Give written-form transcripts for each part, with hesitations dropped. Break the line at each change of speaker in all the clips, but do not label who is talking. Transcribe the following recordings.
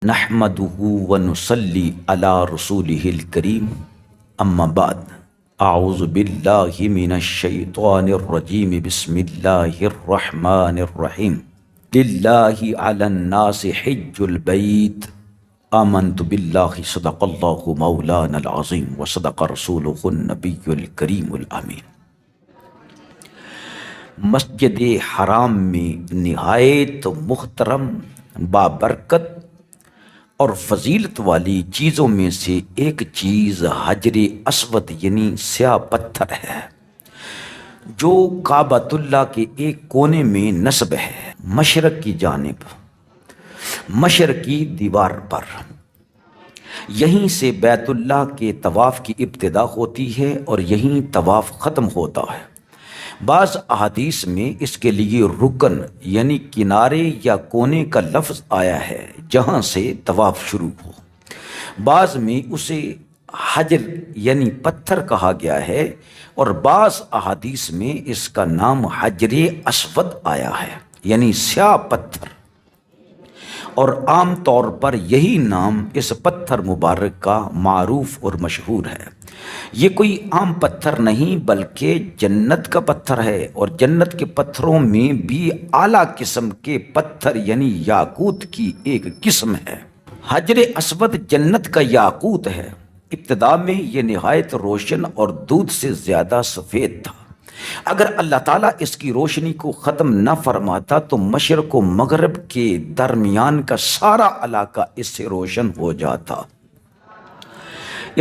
نحمده ونصلي على رسوله الكريم اما بعد اعوذ باللہ من الشیطان الرجیم بسم اللہ الرحمن الرحیم للہ علی الناس حج البیت آمنت باللہ صدق اللہ مولانا العظیم وصدق رسولہ النبی الکریم الامین۔ مسجد حرام میں نہایت محترم بابرکت اور فضیلت والی چیزوں میں سے ایک چیز حجر اسود یعنی سیاہ پتھر ہے، جو کعبۃ اللہ کے ایک کونے میں نصب ہے، مشرق کی جانب، مشرقی دیوار پر۔ یہیں سے بیت اللہ کے طواف کی ابتدا ہوتی ہے اور یہیں طواف ختم ہوتا ہے۔ بعض احادیث میں اس کے لیے رکن یعنی کنارے یا کونے کا لفظ آیا ہے جہاں سے طواف شروع ہو، بعض میں اسے حجر یعنی پتھر کہا گیا ہے اور بعض احادیث میں اس کا نام حجر اسود آیا ہے یعنی سیاہ پتھر، اور عام طور پر یہی نام اس پتھر مبارک کا معروف اور مشہور ہے۔ یہ کوئی عام پتھر نہیں بلکہ جنت کا پتھر ہے، اور جنت کے پتھروں میں بھی اعلیٰ قسم کے پتھر یعنی یاقوت کی ایک قسم ہے۔ حجر اسود جنت کا یاقوت ہے۔ ابتدا میں یہ نہایت روشن اور دودھ سے زیادہ سفید تھا۔ اگر اللہ تعالیٰ اس کی روشنی کو ختم نہ فرماتا تو مشرق و مغرب کے درمیان کا سارا علاقہ اس سے روشن ہو جاتا۔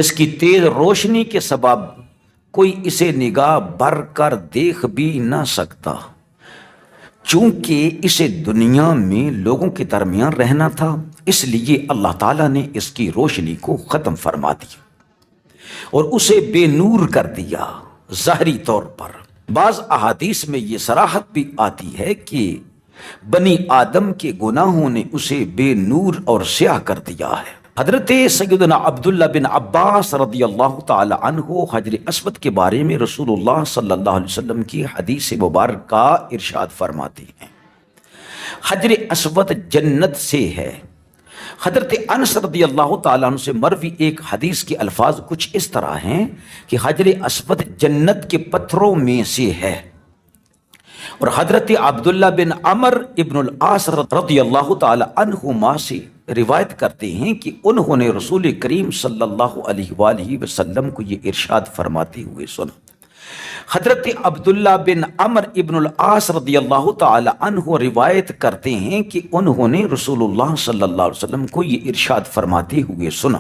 اس کی تیز روشنی کے سبب کوئی اسے نگاہ بھر کر دیکھ بھی نہ سکتا، چونکہ اسے دنیا میں لوگوں کے درمیان رہنا تھا، اس لیے اللہ تعالیٰ نے اس کی روشنی کو ختم فرما دی اور اسے بے نور کر دیا ظاہری طور پر۔ بعض احادیث میں یہ صراحت بھی آتی ہے کہ بنی آدم کے گناہوں نے اسے بے نور اور سیاہ کر دیا ہے۔ حضرت سیدنا عبداللہ بن عباس رضی اللہ تعالی عنہ حجر اسود کے بارے میں رسول اللہ صلی اللہ علیہ وسلم کی حدیث مبارکہ ارشاد فرماتے ہیں، حجر اسود جنت سے ہے۔ حضرت انس رضی اللہ تعالیٰ عنہ سے مروی ایک حدیث کے الفاظ کچھ اس طرح ہیں کہ حجر اسود جنت کے پتھروں میں سے ہے، اور حضرت عبداللہ بن عمر ابن العاص رضی اللہ تعالی عنہما سے روایت کرتے ہیں کہ انہوں نے رسول کریم صلی اللہ علیہ وآلہ وسلم کو یہ ارشاد فرماتے ہوئے سنا۔ حضرت عبداللہ بن عمر ابن العاص رضی اللہ تعالی عنہ روایت کرتے ہیں کہ انہوں نے رسول اللہ صلی اللہ علیہ وسلم کو یہ ارشاد فرماتے ہوئے سنا،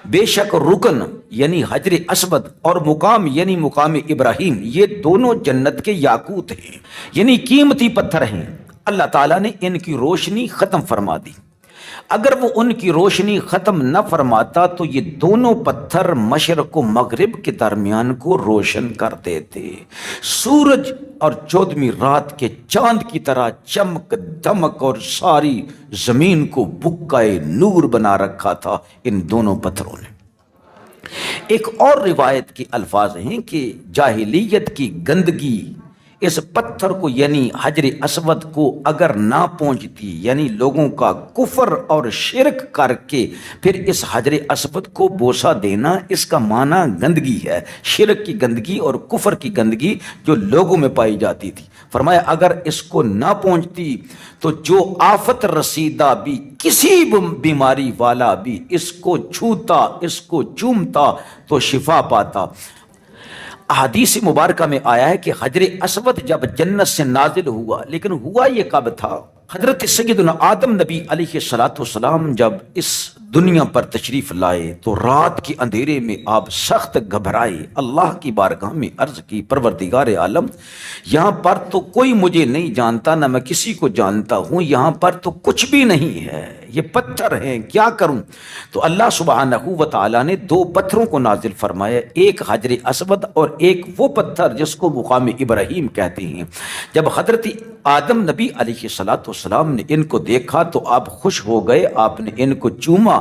بے شک رکن یعنی حجر اسود اور مقام یعنی مقام ابراہیم یہ دونوں جنت کے یاقوت ہیں یعنی قیمتی پتھر ہیں۔ اللہ تعالیٰ نے ان کی روشنی ختم فرما دی۔ اگر وہ ان کی روشنی ختم نہ فرماتا تو یہ دونوں پتھر مشرق و مغرب کے درمیان کو روشن کر دیتے، سورج اور 14ویں رات کے چاند کی طرح چمک دمک اور ساری زمین کو بکائے نور بنا رکھا تھا ان دونوں پتھروں نے۔ ایک اور روایت کے الفاظ ہیں کہ جاہلیت کی گندگی اس پتھر کو یعنی حجر اسود کو اگر نہ پہنچتی، یعنی لوگوں کا کفر اور شرک کر کے پھر اس حجر اسود کو بوسہ دینا، اس کا معنی گندگی ہے، شرک کی گندگی اور کفر کی گندگی جو لوگوں میں پائی جاتی تھی۔ فرمایا اگر اس کو نہ پہنچتی تو جو آفت رسیدہ بھی، کسی بیماری والا بھی اس کو چھوتا، اس کو چومتا تو شفا پاتا۔ احادیث مبارکہ میں آیا ہے کہ حجر اسود جب جنت سے نازل ہوا، لیکن ہوا یہ کب تھا؟ حضرت سیدنا آدم نبی علیہ الصلوۃ والسلام جب اس دنیا پر تشریف لائے تو رات کے اندھیرے میں آپ سخت گھبرائے، اللہ کی بارگاہ میں عرض کی، پروردگار عالم یہاں پر تو کوئی مجھے نہیں جانتا، نہ میں کسی کو جانتا ہوں، یہاں پر تو کچھ بھی نہیں ہے، یہ پتھر ہیں، کیا کروں؟ تو اللہ سبحانہ و تعالیٰ نے دو پتھروں کو نازل فرمایا، ایک حجر اسود اور ایک وہ پتھر جس کو مقام ابراہیم کہتے ہیں۔ جب حضرت آدم نبی علیہ الصلوۃ والسلام نے ان کو دیکھا تو آپ خوش ہو گئے، آپ نے ان کو چوما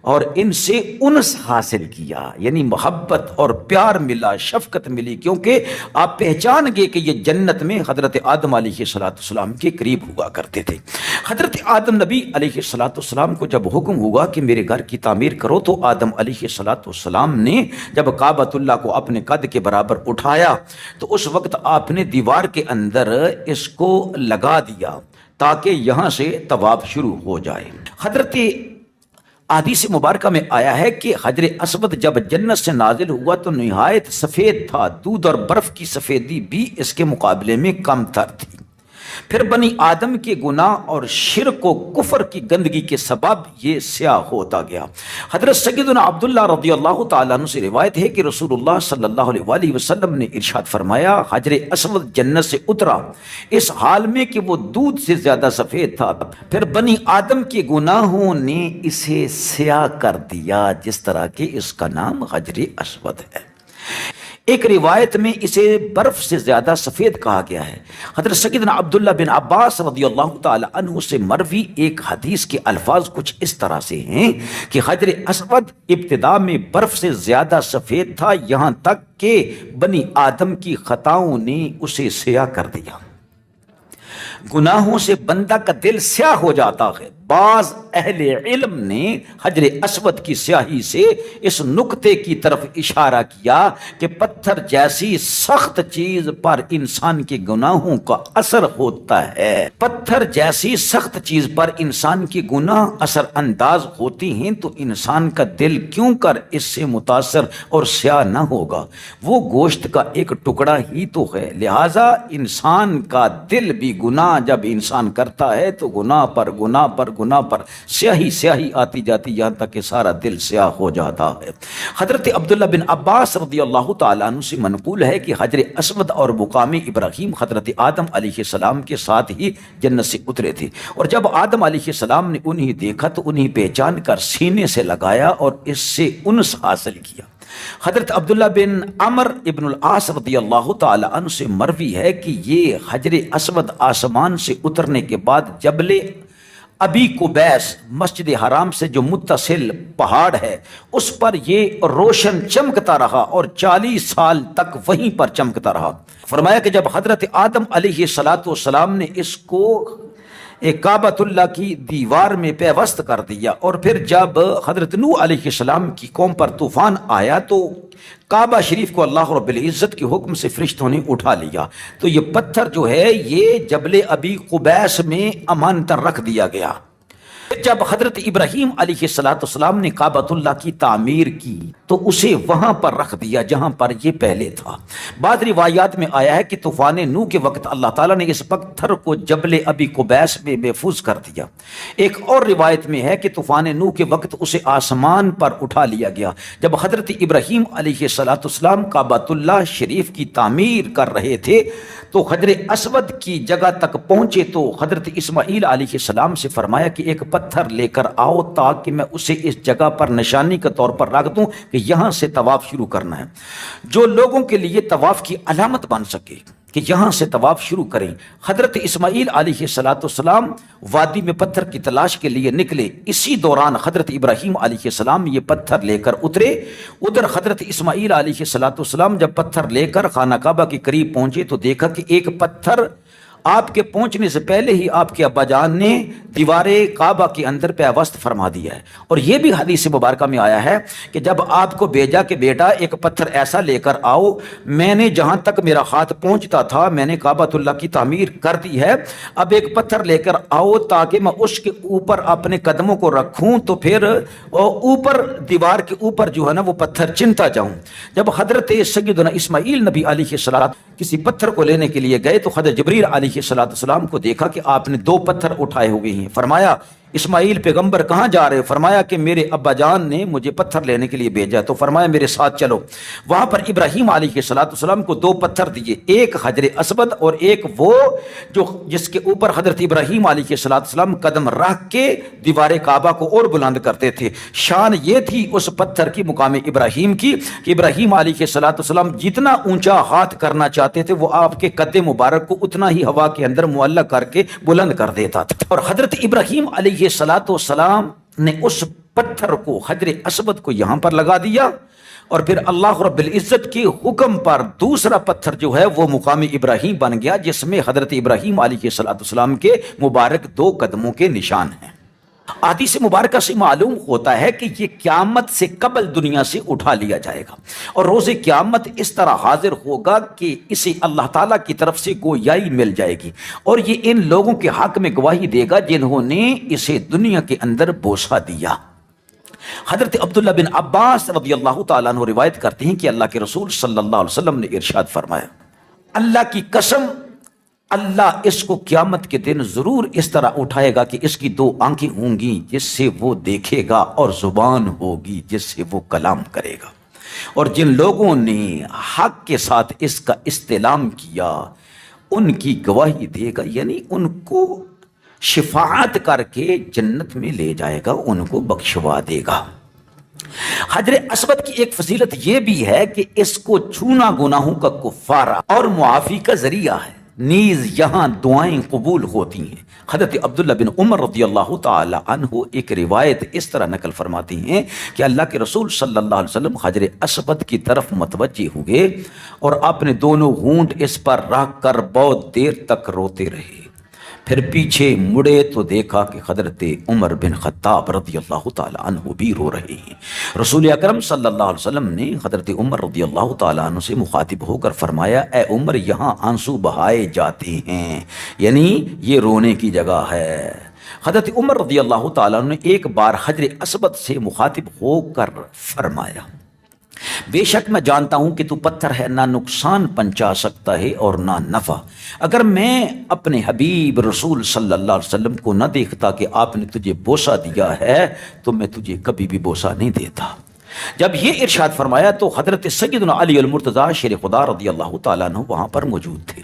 اور ان سے انس حاصل کیا، یعنی محبت اور پیار ملا، شفقت ملی، کیونکہ آپ پہچان گئے کہ یہ جنت میں حضرت آدم علیہ السلام کے قریب ہوا کرتے تھے۔ حضرت آدم نبی علیہ السلام کو جب حکم ہوا کہ میرے گھر کی تعمیر کرو، تو آدم علیہ السلام نے جب کعبۃ اللہ کو اپنے قد کے برابر اٹھایا تو اس وقت آپ نے دیوار کے اندر اس کو لگا دیا تاکہ یہاں سے طواف شروع ہو جائے۔ حضرت حدیث مبارکہ میں آیا ہے کہ حجر اسود جب جنت سے نازل ہوا تو نہایت سفید تھا، دودھ اور برف کی سفیدی بھی اس کے مقابلے میں کم تر تھی۔ پھر بنی آدم کے گناہ اور شرک و کفر کی گندگی کے سبب یہ سیاہ ہوتا گیا۔ حضرت سیدنا عبداللہ رضی اللہ تعالیٰ عنہ سے روایت ہے کہ رسول اللہ صلی اللہ علیہ وآلہ وسلم نے ارشاد فرمایا، حجر اسود جنت سے اترا اس حال میں کہ وہ دودھ سے زیادہ سفید تھا، پھر بنی آدم کے گناہوں نے اسے سیاہ کر دیا، جس طرح کہ اس کا نام حجر اسود ہے۔ ایک روایت میں اسے برف سے زیادہ سفید کہا گیا ہے۔ حضرت سیدنا عبداللہ بن عباس رضی اللہ تعالی عنہ سے مروی ایک حدیث کے الفاظ کچھ اس طرح سے ہیں کہ حجر اسود ابتدا میں برف سے زیادہ سفید تھا، یہاں تک کہ بنی آدم کی خطاؤں نے اسے سیاہ کر دیا۔ گناہوں سے بندہ کا دل سیاہ ہو جاتا ہے۔ بعض اہل علم نے حجر اسود کی سیاہی سے اس نقطے کی طرف اشارہ کیا کہ پتھر جیسی سخت چیز پر انسان کے گناہوں کا اثر ہوتا ہے۔ پتھر جیسی سخت چیز پر انسان کے گناہ اثر انداز ہوتی ہیں تو انسان کا دل کیوں کر اس سے متاثر اور سیاہ نہ ہوگا؟ وہ گوشت کا ایک ٹکڑا ہی تو ہے، لہذا انسان کا دل بھی گناہ جب انسان کرتا ہے تو گناہ پر سیاہی آتی جاتی، یہاں تک کہ سارا دل سیاہ ہو جاتا ہے۔ حضرت عبداللہ بن عباس رضی اللہ تعالیٰ عنہ سے منقول ہے کہ حجر اسود اور مقام ابراہیم حضرت آدم علیہ السلام کے ساتھ ہی جنت سے اترے تھے، اور جب آدم علیہ السلام نے انہیں دیکھا تو انہیں پہچان کر سینے سے لگایا اور اس سے انس حاصل کیا۔ حضرت عبداللہ بن عمر ابن العاص رضی اللہ تعالی عنہ سے مروی ہے کہ یہ حجر اسود آسمان سے اترنے کے بعد جبل ابی قبیس مسجد حرام سے جو متصل پہاڑ ہے اس پر یہ روشن چمکتا رہا اور 40 سال تک وہیں پر چمکتا رہا۔ فرمایا کہ جب حضرت آدم علیہ السلام نے اس کو کعبۃ اللہ کی دیوار میں پیوست کر دیا، اور پھر جب حضرت نوح علیہ السلام کی قوم پر طوفان آیا تو کعبہ شریف کو اللہ رب العزت کے حکم سے فرشتوں نے اٹھا لیا، تو یہ پتھر جو ہے یہ جبل ابی قبیس میں امانتر رکھ دیا گیا۔ جب حضرت ابراہیم علیہ السلام نے کعبۃ اللہ کی تعمیر کی تو اسے وہاں پر رکھ دیا جہاں پر یہ پہلے تھا۔ بعض روایات میں آیا ہے کہ طوفان نوح کے وقت اللہ تعالیٰ نے اس پتھر کو جبل ابی قبیس میں محفوظ کر دیا۔ ایک اور روایت میں ہے کہ طوفان نوح کے وقت اسے آسمان پر اٹھا لیا گیا۔ جب حضرت ابراہیم علیہ السلام کعبۃ اللہ شریف کی تعمیر کر رہے تھے تو حجر اسود کی جگہ تک پہنچے تو حضرت اسماعیل علیہ السلام سے فرمایا کہ ایک پتھر لے کر آؤ تاکہ میں اسے اس جگہ پر نشانی کے طور پر رکھ دوں کہ یہاں سے طواف شروع کرنا ہے، جو لوگوں کے لیے طواف کی علامت بن سکے کہ یہاں سے طواف شروع کریں۔ حضرت اسماعیل علیہ السلام وادی میں پتھر کی تلاش کے لیے نکلے، اسی دوران حضرت ابراہیم علیہ السلام یہ پتھر لے کر اترے۔ ادھر حضرت اسماعیل علیہ السلام جب پتھر لے کر خانہ کعبہ کے قریب پہنچے تو دیکھا کہ ایک پتھر آپ کے پہنچنے سے پہلے ہی آپ کے ابا جان نے دیوار کعبہ کے اندر پیوست فرما دیا ہے۔ اور یہ بھی حدیث مبارکہ میں آیا ہے کہ جب آپ کو بھیجا کہ بیٹا ایک پتھر ایسا لے کر آؤ، میں نے جہاں تک میرا ہاتھ پہنچتا تھا میں نے کعبۃ اللہ کی تعمیر کر دی ہے، اب ایک پتھر لے کر آؤ تاکہ میں اس کے اوپر اپنے قدموں کو رکھوں تو پھر اوپر دیوار کے اوپر جو ہے نا وہ پتھر چنتا جاؤں۔ جب حضرت سیدنا اسماعیل نبی علیہ السلام کسی پتھر کو لینے کے لیے گئے تو حضرت جبریل علیہ السلام کو دیکھا کہ آپ نے 2 پتھر اٹھائے ہوئے ہیں۔ فرمایا اسماعیل پیغمبر کہاں جا رہے؟ فرمایا کہ میرے ابا جان نے مجھے پتھر لینے کے لیے بھیجا، تو فرمایا میرے ساتھ چلو۔ وہاں پر ابراہیم علیہ السلام کو 2 پتھر دیے، ایک حجر اسود اور ایک وہ جو جس کے اوپر حضرت ابراہیم علیہ السلام قدم رکھ کے دیوار کعبہ کو اور بلند کرتے تھے۔ شان یہ تھی اس پتھر کی مقام ابراہیم کی کہ ابراہیم علیہ السلام جتنا اونچا ہاتھ کرنا چاہتے تھے وہ آپ کے قد مبارک کو اتنا ہی ہوا کے اندر معلق کر کے بلند کر دیتا تھا۔ اور حضرت ابراہیم علیہ السلام نے اس پتھر کو، حجر اسود کو یہاں پر لگا دیا، اور پھر اللہ رب العزت کے حکم پر دوسرا پتھر جو ہے وہ مقام ابراہیم بن گیا، جس میں حضرت ابراہیم علیہ السلام کے مبارک 2 قدموں کے نشان ہیں۔ حدیث مبارکہ سے معلوم ہوتا ہے کہ یہ قیامت سے قبل دنیا سے اٹھا لیا جائے گا، اور روز قیامت اس طرح حاضر ہوگا کہ اسے اللہ تعالیٰ کی طرف سے گویائی مل جائے گی، اور یہ ان لوگوں کے حق میں گواہی دے گا جنہوں نے اسے دنیا کے اندر بوسہ دیا۔ حضرت عبداللہ بن عباس رضی اللہ تعالیٰ عنہ روایت کرتے ہیں کہ اللہ کے رسول صلی اللہ علیہ وسلم نے ارشاد فرمایا، اللہ کی قسم، اللہ اس کو قیامت کے دن ضرور اس طرح اٹھائے گا کہ اس کی 2 آنکھیں ہوں گی جس سے وہ دیکھے گا، اور زبان ہوگی جس سے وہ کلام کرے گا، اور جن لوگوں نے حق کے ساتھ اس کا استعلام کیا ان کی گواہی دے گا، یعنی ان کو شفاعت کر کے جنت میں لے جائے گا، ان کو بخشوا دے گا۔ حجر اسود کی ایک فضیلت یہ بھی ہے کہ اس کو چھونا گناہوں کا کفارہ اور معافی کا ذریعہ ہے، نیز یہاں دعائیں قبول ہوتی ہیں۔ حضرت عبداللہ بن عمر رضی اللہ تعالی عنہ ایک روایت اس طرح نقل فرماتی ہیں کہ اللہ کے رسول صلی اللہ علیہ وسلم حجر اسود کی طرف متوجہ ہوئے اور اپنے دونوں ہونٹ اس پر رکھ کر بہت دیر تک روتے رہے، پھر پیچھے مڑے تو دیکھا کہ حضرت عمر بن خطاب رضی اللہ تعالی عنہ بھی رو رہے ہیں۔ رسول اکرم صلی اللہ علیہ وسلم نے حضرت عمر رضی اللہ تعالی عنہ سے مخاطب ہو کر فرمایا، اے عمر، یہاں آنسو بہائے جاتے ہیں، یعنی یہ رونے کی جگہ ہے۔ حضرت عمر رضی اللہ تعالی عنہ نے ایک بار حجر اسود سے مخاطب ہو کر فرمایا، بے شک میں جانتا ہوں کہ تو پتھر ہے، نہ نقصان پہنچا سکتا ہے اور نہ نفع۔ اگر میں اپنے حبیب رسول صلی اللہ علیہ وسلم کو نہ دیکھتا کہ آپ نے تجھے بوسہ دیا ہے تو میں تجھے کبھی بھی بوسہ نہیں دیتا۔ جب یہ ارشاد فرمایا تو حضرت سیدنا علی المرتضیٰ شیر خدا رضی اللہ تعالیٰ عنہ وہاں پر موجود تھے،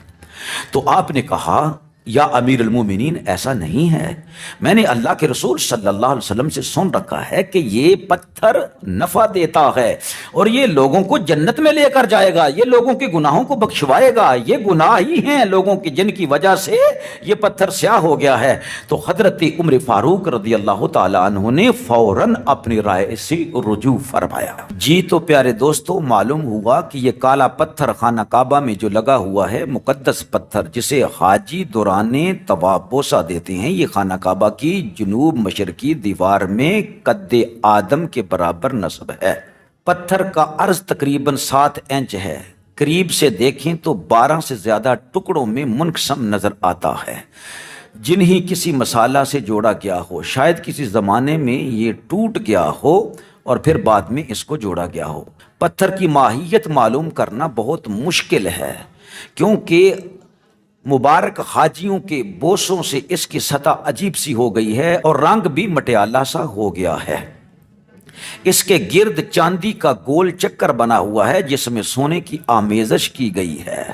تو آپ نے کہا، یا امیر المومنین، ایسا نہیں ہے، میں نے اللہ کے رسول صلی اللہ علیہ وسلم سے سن رکھا ہے کہ یہ پتھر نفع دیتا ہے اور یہ لوگوں کو جنت میں لے کر جائے گا، یہ لوگوں کے گناہوں کو بخشوائے گا، یہ گناہ ہی ہیں لوگوں کے جن کی وجہ سے یہ پتھر سیاہ ہو گیا ہے۔ تو حضرت عمر فاروق رضی اللہ تعالی عنہ نے فوراً اپنی رائے سے رجوع فرمایا۔ جی تو پیارے دوستو، معلوم ہوا کہ یہ کالا پتھر خانہ کعبہ میں جو لگا ہوا ہے، مقدس پتھر جسے حاجی دوران طواف بوسہ دیتے ہیں، یہ خانہ کعبہ کی جنوب مشرقی دیوار میں قد آدم کے برابر نصب ہے۔ پتھر کا عرض تقریباً 7 انچ ہے، قریب سے دیکھیں تو 12 سے زیادہ ٹکڑوں میں منقسم نظر آتا ہے، جنہیں کسی مسالہ سے جوڑا گیا ہو، شاید کسی زمانے میں یہ ٹوٹ گیا ہو اور پھر بعد میں اس کو جوڑا گیا ہو۔ پتھر کی ماہیت معلوم کرنا بہت مشکل ہے، کیونکہ مبارک حاجیوں کے بوسوں سے اس کی سطح عجیب سی ہو گئی ہے اور رنگ بھی مٹیالہ سا ہو گیا ہے۔ اس کے گرد چاندی کا گول چکر بنا ہوا ہے جس میں سونے کی آمیزش کی گئی ہے۔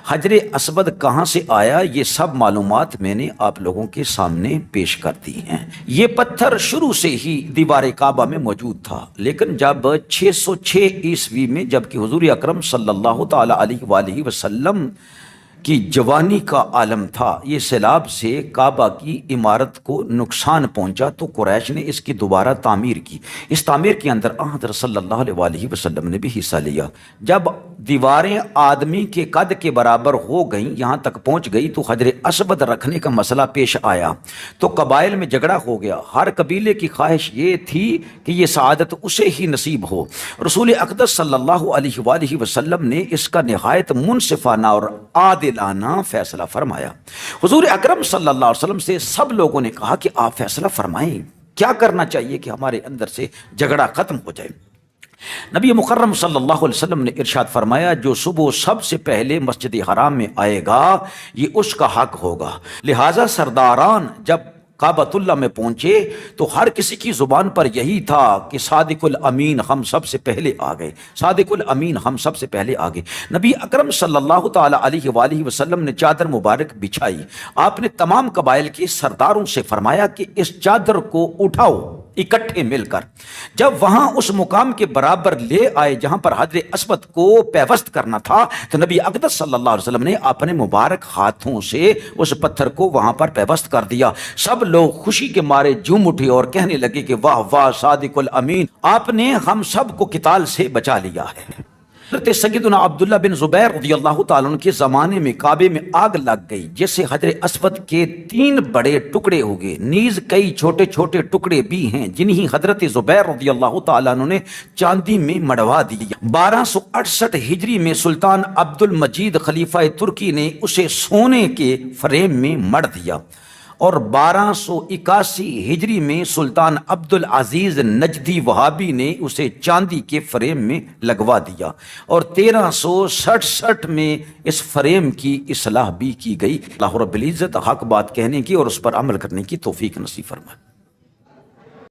حجر اسود کہاں سے آیا، یہ سب معلومات میں نے آپ لوگوں کے سامنے پیش کر دی ہیں۔ یہ پتھر شروع سے ہی دیوار کعبہ میں موجود تھا، لیکن جب 606 عیسوی میں جبکہ حضور اکرم صلی اللہ تعالی علیہ وآلہ وسلم کی جوانی کا عالم تھا، یہ سیلاب سے کعبہ کی عمارت کو نقصان پہنچا تو قریش نے اس کی دوبارہ تعمیر کی۔ اس تعمیر کے اندر حضرت صلی اللہ علیہ وآلہ وسلم نے بھی حصہ لیا۔ جب دیواریں آدمی کے قد کے برابر ہو گئیں، یہاں تک پہنچ گئی، تو حجر اسود رکھنے کا مسئلہ پیش آیا تو قبائل میں جھگڑا ہو گیا۔ ہر قبیلے کی خواہش یہ تھی کہ یہ سعادت اسے ہی نصیب ہو۔ رسول اقدس صلی اللہ علیہ وآلہ وسلم نے اس کا نہایت منصفانہ اور عادلانہ فیصلہ فرمایا۔ حضور اکرم صلی اللہ علیہ وسلم سے سب لوگوں نے کہا کہ آپ فیصلہ فرمائیں، کیا کرنا چاہیے کہ ہمارے اندر سے جھگڑا ختم ہو جائے۔ نبی مکرم صلی اللہ علیہ وسلم نے ارشاد فرمایا، جو صبح سب سے پہلے مسجد حرام میں آئے گا یہ اس کا حق ہوگا۔ لہٰذا سرداران جب کعبۃ اللہ میں پہنچے تو ہر کسی کی زبان پر یہی تھا کہ صادق الامین ہم سب سے پہلے آ گئے، صادق الامین ہم سب سے پہلے آ گئے۔ نبی اکرم صلی اللہ تعالی علیہ وآلہ وسلم نے چادر مبارک بچھائی۔ آپ نے تمام قبائل کے سرداروں سے فرمایا کہ اس چادر کو اٹھاؤ، اکٹھے مل کر جب وہاں اس مقام کے برابر لے آئے جہاں پر حجر اسود کو پیوست کرنا تھا، تو نبی اقدس صلی اللہ علیہ وسلم نے اپنے مبارک ہاتھوں سے اس پتھر کو وہاں پر پیوست کر دیا۔ سب لوگ خوشی کے مارے جھوم اٹھے اور کہنے لگے کہ واہ واہ صادق الامین، آپ نے ہم سب کو قتال سے بچا لیا ہے۔ حضرت سیدنا عبداللہ بن زبیر رضی اللہ تعالیٰ عنہ کے زمانے میں کعبے میں آگ لگ گئی، جس سے حجر اسود کے 3 بڑے ٹکڑے ہو گئے، نیز کئی چھوٹے چھوٹے ٹکڑے بھی ہیں جنہیں حضرت زبیر رضی اللہ تعالیٰ عنہ نے چاندی میں مڑوا دیا۔ 1268 ہجری میں سلطان عبد المجید خلیفہ ترکی نے اسے سونے کے فریم میں مڑ دیا، اور 1281 ہجری میں سلطان عبد العزیز نجدی وہابی نے اسے چاندی کے فریم میں لگوا دیا، اور 1367 میں اس فریم کی اصلاح بھی کی گئی۔ اللہ رب العزت حق بات کہنے کی اور اس پر عمل کرنے کی توفیق نصیب فرمائے۔